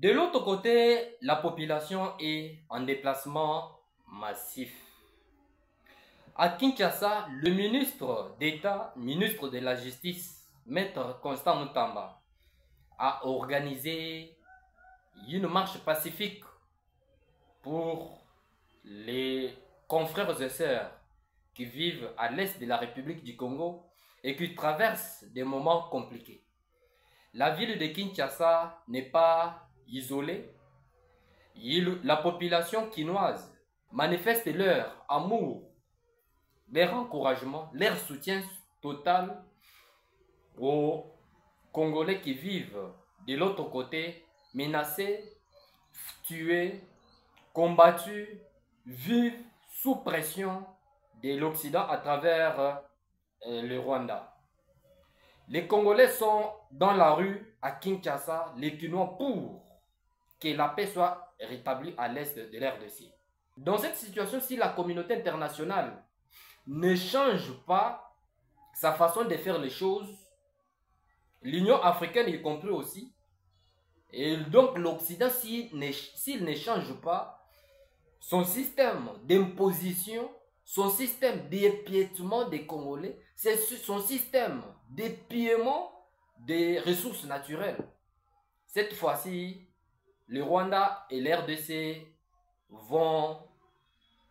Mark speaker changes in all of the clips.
Speaker 1: De l'autre côté, la population est en déplacement massif. À Kinshasa, le ministre d'État, ministre de la Justice, Maître Constant Mutamba, a organisé une marche pacifique pour les confrères et sœurs qui vivent à l'est de la République du Congo et qui traversent des moments compliqués. La ville de Kinshasa n'est pas isolée. La population quinoise manifeste leur amour, leur encouragement, leur soutien total aux Congolais qui vivent de l'autre côté, menacés, tués, combattus, vivent sous pression de l'Occident à travers le Rwanda. Les Congolais sont dans la rue à Kinshasa, les Quinois pour que la paix soit rétablie à l'est de l'RDC. Dans cette situation, si la communauté internationale ne change pas sa façon de faire les choses, l'Union africaine y compris aussi, et donc l'Occident, s'il ne change pas son système d'imposition, son système d'épiètement des Congolais, c'est son système d'épiement des ressources naturelles. Cette fois-ci, le Rwanda et l'RDC vont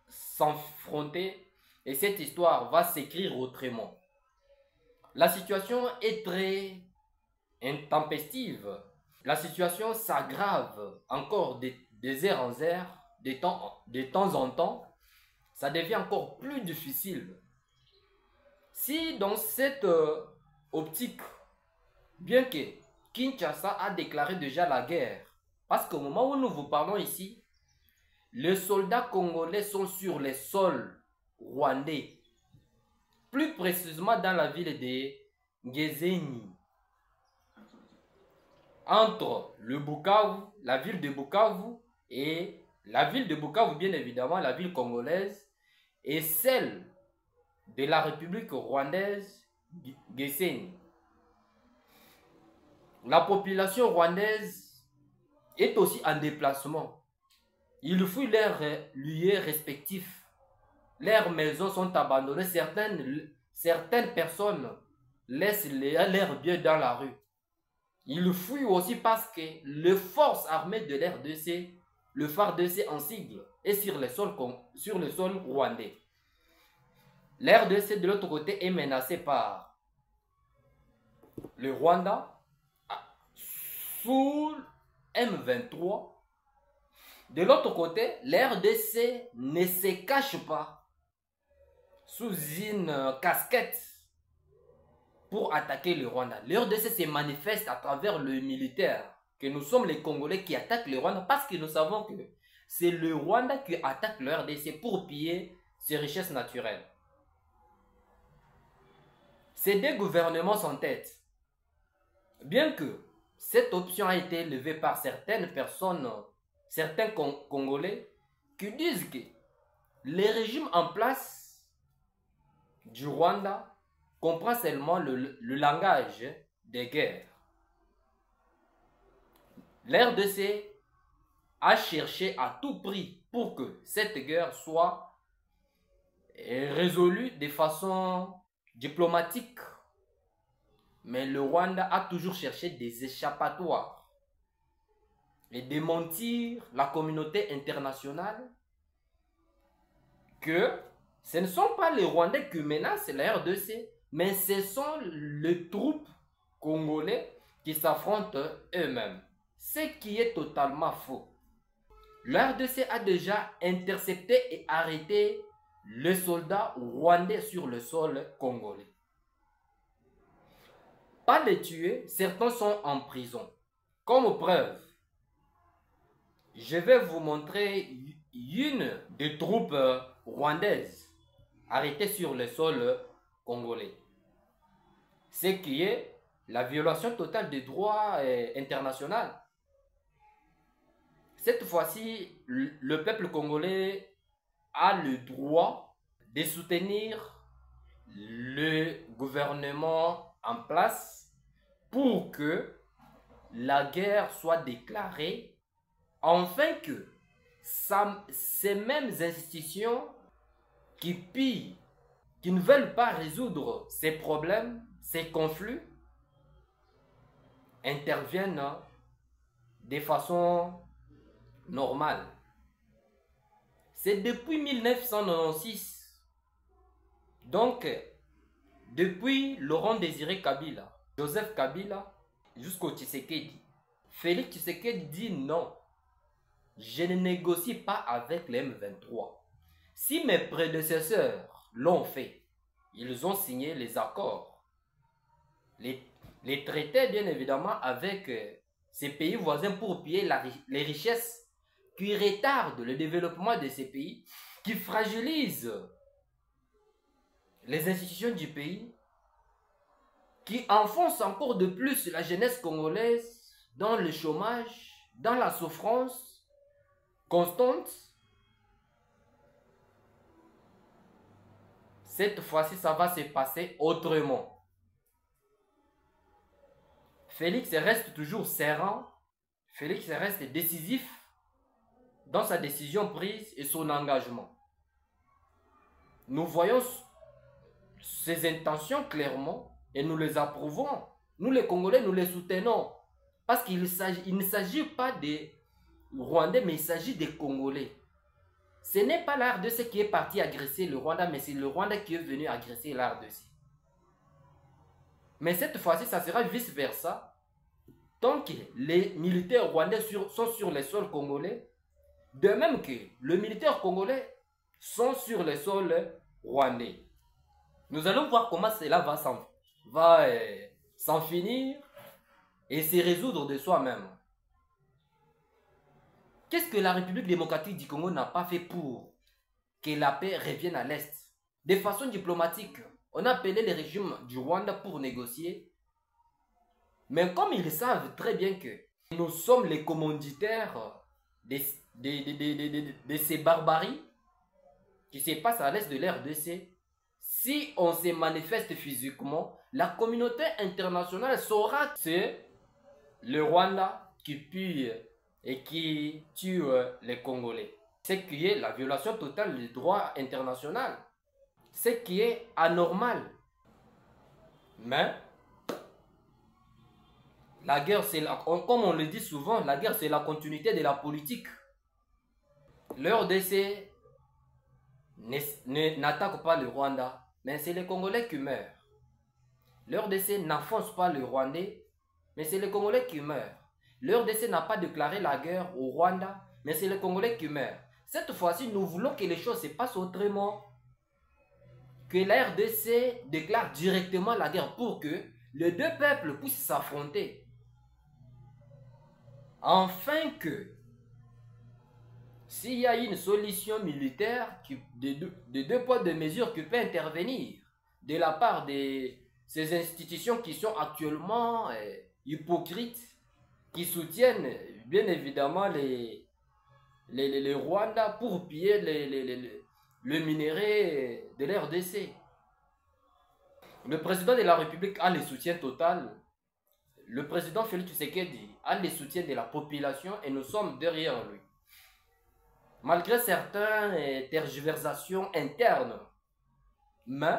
Speaker 1: s'affronter et cette histoire va s'écrire autrement. La situation est très intempestive. La situation s'aggrave encore des heures en heures, de temps en temps. Ça devient encore plus difficile. Si dans cette optique, bien que Kinshasa a déclaré déjà la guerre, parce qu'au moment où nous vous parlons ici, les soldats congolais sont sur les sols rwandais, plus précisément dans la ville de Ngezeni, entre le Bukavu, la ville de Bukavu et la ville de Bukavu, bien évidemment, la ville congolaise, et celle de la République rwandaise, Gisenyi. La population rwandaise est aussi en déplacement. Ils fuient leurs lieux respectifs. Leurs maisons sont abandonnées. Certaines personnes laissent leurs biens dans la rue. Ils fuient aussi parce que les forces armées de l'RDC, le FARDC en sigle, est sur le sol rwandais. L'RDC de l'autre côté est menacé par le Rwanda sous M23. De l'autre côté, l'RDC ne se cache pas sous une casquette pour attaquer le Rwanda. L'RDC se manifeste à travers le militaire, que nous sommes les Congolais qui attaquent le Rwanda parce que nous savons que c'est le Rwanda qui attaque le RDC pour piller ses richesses naturelles. Ces deux gouvernements s'entêtent. Bien que cette option a été levée par certaines personnes, certains Congolais, qui disent que le régime en place du Rwanda comprend seulement le langage des guerres. L'RDC a cherché à tout prix pour que cette guerre soit résolue de façon diplomatique. Mais le Rwanda a toujours cherché des échappatoires et démentir la communauté internationale que ce ne sont pas les Rwandais qui menacent la RDC, mais ce sont les troupes congolais qui s'affrontent eux-mêmes. Ce qui est totalement faux. La RDC a déjà intercepté et arrêté les soldats rwandais sur le sol congolais. Pas les tuer, certains sont en prison. Comme preuve, je vais vous montrer une des troupes rwandaises arrêtées sur le sol congolais. Ce qui est la violation totale des droits internationaux. Cette fois-ci, le peuple congolais a le droit de soutenir le gouvernement en place pour que la guerre soit déclarée Enfin que ces mêmes institutions qui pillent, qui ne veulent pas résoudre ces problèmes, ces conflits, interviennent de façon normale. C'est depuis 1996, donc depuis Laurent Désiré Kabila, Joseph Kabila, jusqu'au Tshisekedi. Félix Tshisekedi dit non, je ne négocie pas avec les M23. Si mes prédécesseurs l'ont fait, ils ont signé les accords, les traités bien évidemment avec ces pays voisins pour piller les richesses qui retardent le développement de ces pays, qui fragilisent les institutions du pays, qui enfoncent encore de plus la jeunesse congolaise dans le chômage, dans la souffrance constante. Cette fois-ci, ça va se passer autrement. Félix reste toujours serein, Félix reste décisif dans sa décision prise et son engagement. Nous voyons ses intentions clairement et nous les approuvons. Nous les Congolais, nous les soutenons. Parce qu'il ne s'agit pas des Rwandais, mais il s'agit des Congolais. Ce n'est pas la RDC qui est parti agresser le Rwanda, mais c'est le Rwanda qui est venu agresser la RDC. Mais cette fois-ci, ça sera vice-versa. Tant que les militaires rwandais sont sur les sols congolais, de même que les militaires congolais sont sur les sols rwandais. Nous allons voir comment cela va s'en finir et se résoudre de soi-même. Qu'est-ce que la République démocratique du Congo n'a pas fait pour que la paix revienne à l'Est? De façon diplomatique, on a appelé le régime du Rwanda pour négocier. Mais comme ils savent très bien que nous sommes les commanditaires de ces barbaries qui se passent à l'Est de l'RDC, si on se manifeste physiquement, la communauté internationale saura que c'est le Rwanda qui pille et qui tue les Congolais. Ce qui est la violation totale du droit international. Ce qui est anormal. Mais la guerre, comme on le dit souvent, la guerre c'est la continuité de la politique. L'RDC n'attaque pas le Rwanda, mais c'est les Congolais qui meurent. L'RDC n'enfonce pas le Rwandais, mais c'est les Congolais qui meurent. L'RDC n'a pas déclaré la guerre au Rwanda, mais c'est les Congolais qui meurent. Cette fois-ci, nous voulons que les choses se passent autrement. Que la RDC déclare directement la guerre pour que les deux peuples puissent s'affronter. Afin que, s'il y a une solution militaire de deux poids, deux mesures qui peut intervenir de la part de ces institutions qui sont actuellement hypocrites, qui soutiennent bien évidemment les Rwandais pour piller le minerai de l'RDC. Le président de la République a le soutien total. Le président Félix Tshisekedi a le soutien de la population et nous sommes derrière lui. Malgré certaines tergiversations internes. Mais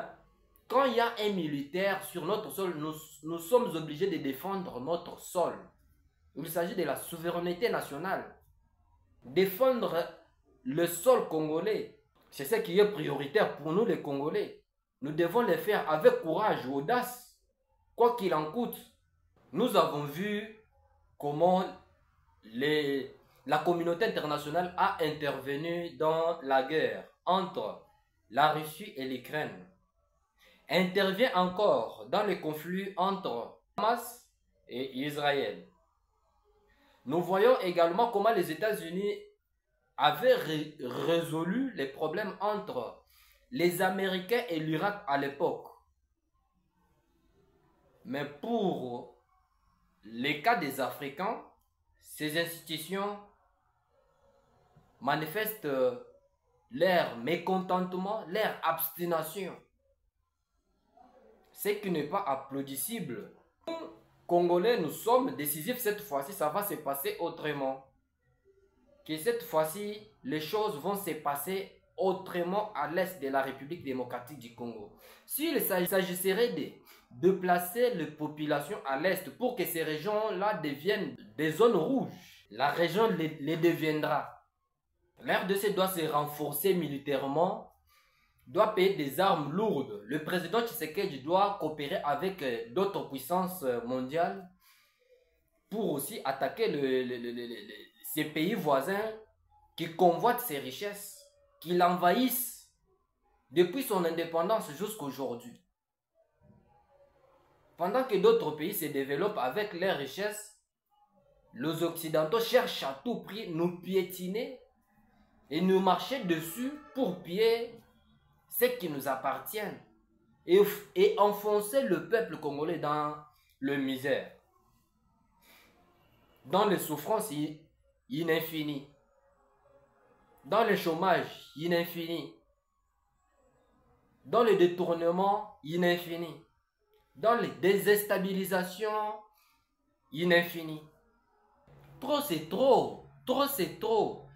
Speaker 1: quand il y a un militaire sur notre sol, nous sommes obligés de défendre notre sol. Il s'agit de la souveraineté nationale. Défendre le sol congolais, c'est ce qui est prioritaire pour nous les Congolais. Nous devons le faire avec courage, audace, quoi qu'il en coûte. Nous avons vu comment la communauté internationale a intervenu dans la guerre entre la Russie et l'Ukraine. Intervient encore dans le conflit entre Hamas et Israël. Nous voyons également comment les États-Unis avaient résolu les problèmes entre les Américains et l'Irak à l'époque. Mais pour les cas des Africains, ces institutions manifestent leur mécontentement, leur abstination. Ce qui n'est pas applaudissable. Nous, Congolais, nous sommes décisifs cette fois-ci, ça va se passer autrement. que cette fois-ci, les choses vont se passer autrement à l'est de la République démocratique du Congo. S'il s'agirait de placer les populations à l'est pour que ces régions-là deviennent des zones rouges, la région les deviendra. La RDC doit se renforcer militairement, doit payer des armes lourdes. Le président Tshisekedi doit coopérer avec d'autres puissances mondiales pour aussi attaquer ces pays voisins qui convoitent ses richesses, qui l'envahissent depuis son indépendance jusqu'à aujourd'hui. Pendant que d'autres pays se développent avec leurs richesses, les Occidentaux cherchent à tout prix nous piétiner et nous marcher dessus pour piller ce qui nous appartient et enfoncer le peuple congolais dans le misère, dans les souffrances infinies, dans le chômage infini, dans le détournement infini, dans les déstabilisations infinies. Trop c'est trop, trop c'est trop.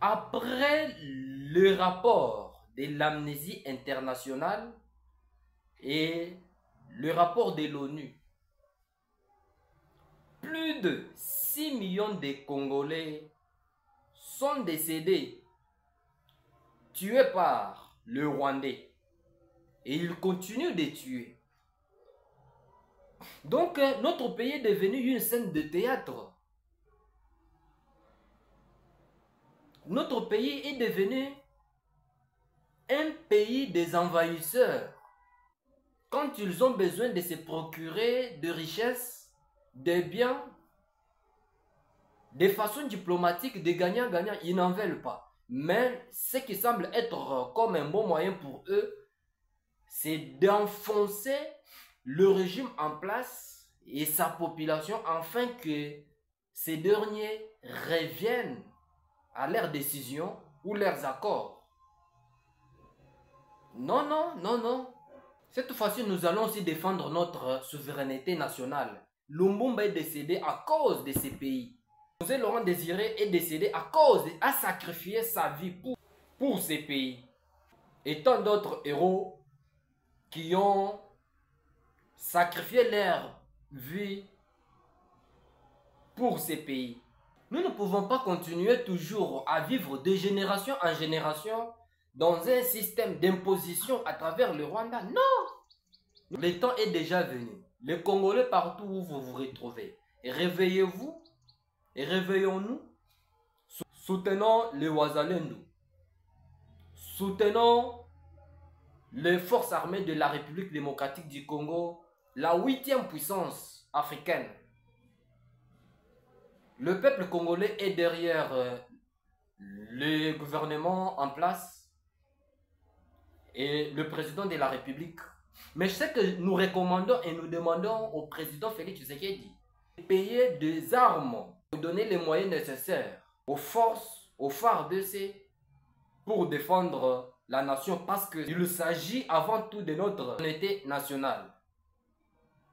Speaker 1: Après le rapport de l'Amnesty International et le rapport de l'ONU, plus de 6 millions de Congolais sont décédés, tués par le Rwandais. Et il continue de tuer. Donc, notre pays est devenu une scène de théâtre. Notre pays est devenu un pays des envahisseurs. Quand ils ont besoin de se procurer de richesses, de biens, de façon diplomatique, de gagnant-gagnant, ils n'en veulent pas. Mais ce qui semble être comme un bon moyen pour eux, c'est d'enfoncer le régime en place et sa population afin que ces derniers reviennent à leurs décisions ou leurs accords. Non, non, non, non. Cette fois-ci, nous allons aussi défendre notre souveraineté nationale. Lumumba est décédé à cause de ces pays. José Laurent Désiré est décédé a sacrifié sa vie pour ces pays. Et tant d'autres héros qui ont sacrifié leur vie pour ces pays. Nous ne pouvons pas continuer toujours à vivre de génération en génération dans un système d'imposition à travers le Rwanda. Non! Le temps est déjà venu. Les Congolais, partout où vous vous retrouvez, réveillez-vous et réveillons-nous. Soutenons les Wazalendo. Soutenons les forces armées de la République démocratique du Congo, la 8e puissance africaine. Le peuple congolais est derrière le gouvernement en place et le président de la République. Mais ce que nous recommandons et nous demandons au président Félix Tshisekedi de payer des armes, de donner les moyens nécessaires aux forces, aux FARDC pour défendre la nation, parce qu'il s'agit avant tout de notre unité nationale.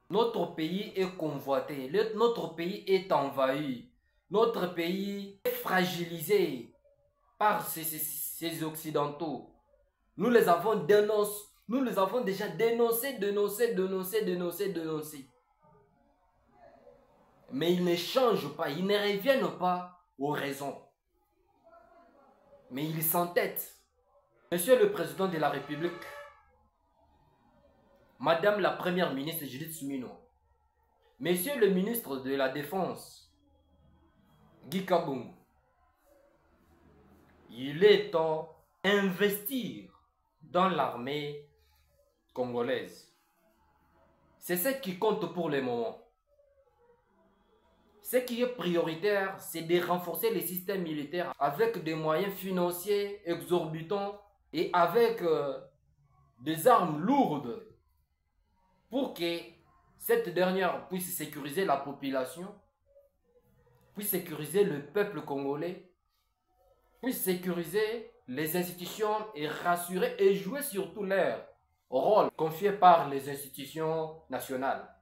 Speaker 1: Notre pays est convoité, notre pays est envahi, notre pays est fragilisé par ces Occidentaux. Nous les avons déjà dénoncés. Mais ils ne changent pas, ils ne reviennent pas aux raisons. Mais ils s'entêtent. Monsieur le Président de la République, Madame la Première ministre Judith Suminwa, Monsieur le ministre de la Défense, Guy Kabongo, il est temps d'investir dans l'armée congolaise. C'est ce qui compte pour le moment. Ce qui est prioritaire, c'est de renforcer les systèmes militaires avec des moyens financiers exorbitants et avec des armes lourdes pour que cette dernière puisse sécuriser la population, puisse sécuriser le peuple congolais, puisse sécuriser les institutions et rassurer et jouer surtout leur rôle confié par les institutions nationales.